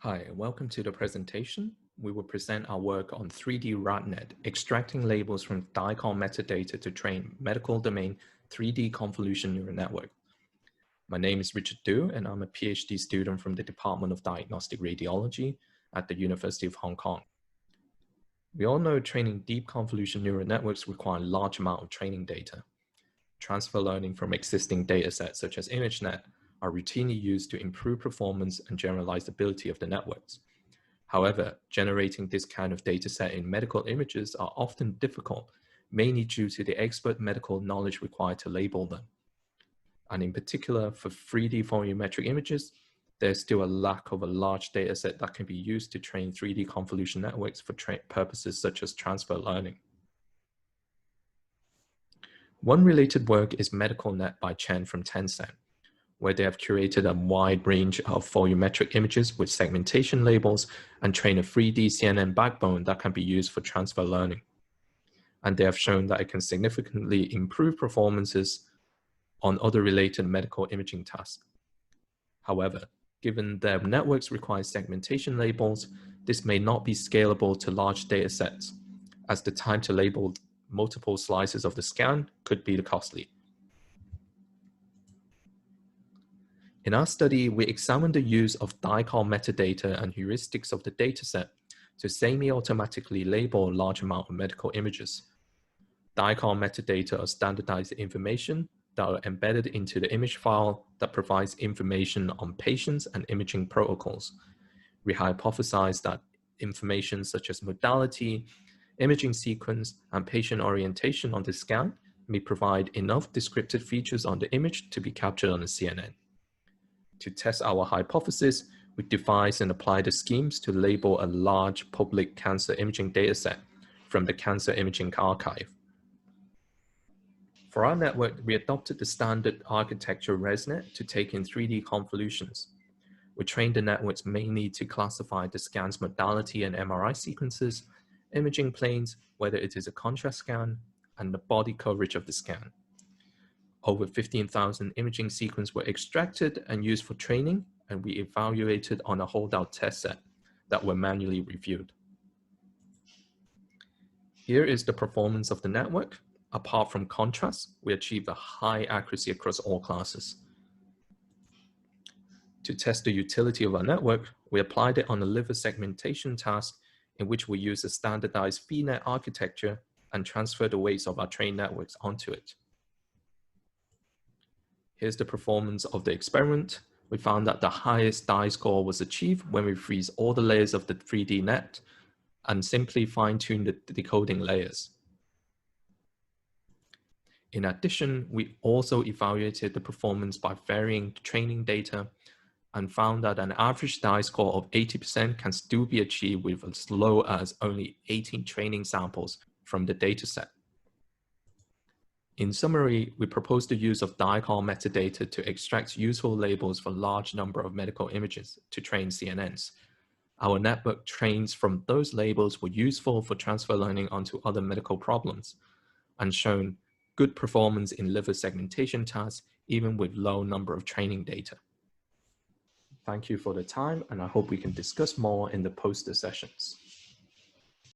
Hi, and welcome to the presentation. We will present our work on 3D RadNet, extracting labels from DICOM metadata to train medical domain 3D convolution neural network. My name is Richard Du, and I'm a PhD student from the Department of Diagnostic Radiology at the University of Hong Kong. We all know training deep convolution neural networks require a large amount of training data. Transfer learning from existing datasets such as ImageNet are routinely used to improve performance and generalizability of the networks. However, generating this kind of dataset in medical images are often difficult, mainly due to the expert medical knowledge required to label them. And in particular, for 3D volumetric images, there's still a lack of a large dataset that can be used to train 3D convolution networks for purposes such as transfer learning. One related work is MedicalNet by Chen from Tencent, where they have curated a wide range of volumetric images with segmentation labels and trained a 3D CNN backbone that can be used for transfer learning. And they have shown that it can significantly improve performances on other related medical imaging tasks. However, given their networks require segmentation labels, this may not be scalable to large data sets, as the time to label multiple slices of the scan could be costly. In our study, we examined the use of DICOM metadata and heuristics of the dataset to semi-automatically label a large amount of medical images. DICOM metadata are standardized information that are embedded into the image file that provides information on patients and imaging protocols. We hypothesized that information such as modality, imaging sequence, and patient orientation on the scan may provide enough descriptive features on the image to be captured on the CNN. To test our hypothesis, we devised and applied the schemes to label a large public cancer imaging dataset from the Cancer Imaging Archive. For our network, we adopted the standard architecture ResNet to take in 3D convolutions. We trained the networks mainly to classify the scan's modality and MRI sequences, imaging planes, whether it is a contrast scan, and the body coverage of the scan. Over 15,000 imaging sequences were extracted and used for training, and we evaluated on a holdout test set that were manually reviewed. Here is the performance of the network. Apart from contrast, we achieved a high accuracy across all classes. To test the utility of our network, we applied it on a liver segmentation task in which we used a standardized VNet architecture and transferred the weights of our trained networks onto it. Here's the performance of the experiment. We found that the highest die score was achieved when we freeze all the layers of the 3D net and simply fine-tune the decoding layers. In addition, we also evaluated the performance by varying training data and found that an average die score of 80% can still be achieved with as low as only 18 training samples from the dataset. In summary, we propose the use of DICOM metadata to extract useful labels for a large number of medical images to train CNNs. Our network trains from those labels were useful for transfer learning onto other medical problems and shown good performance in liver segmentation tasks, even with low number of training data. Thank you for the time, and I hope we can discuss more in the poster sessions.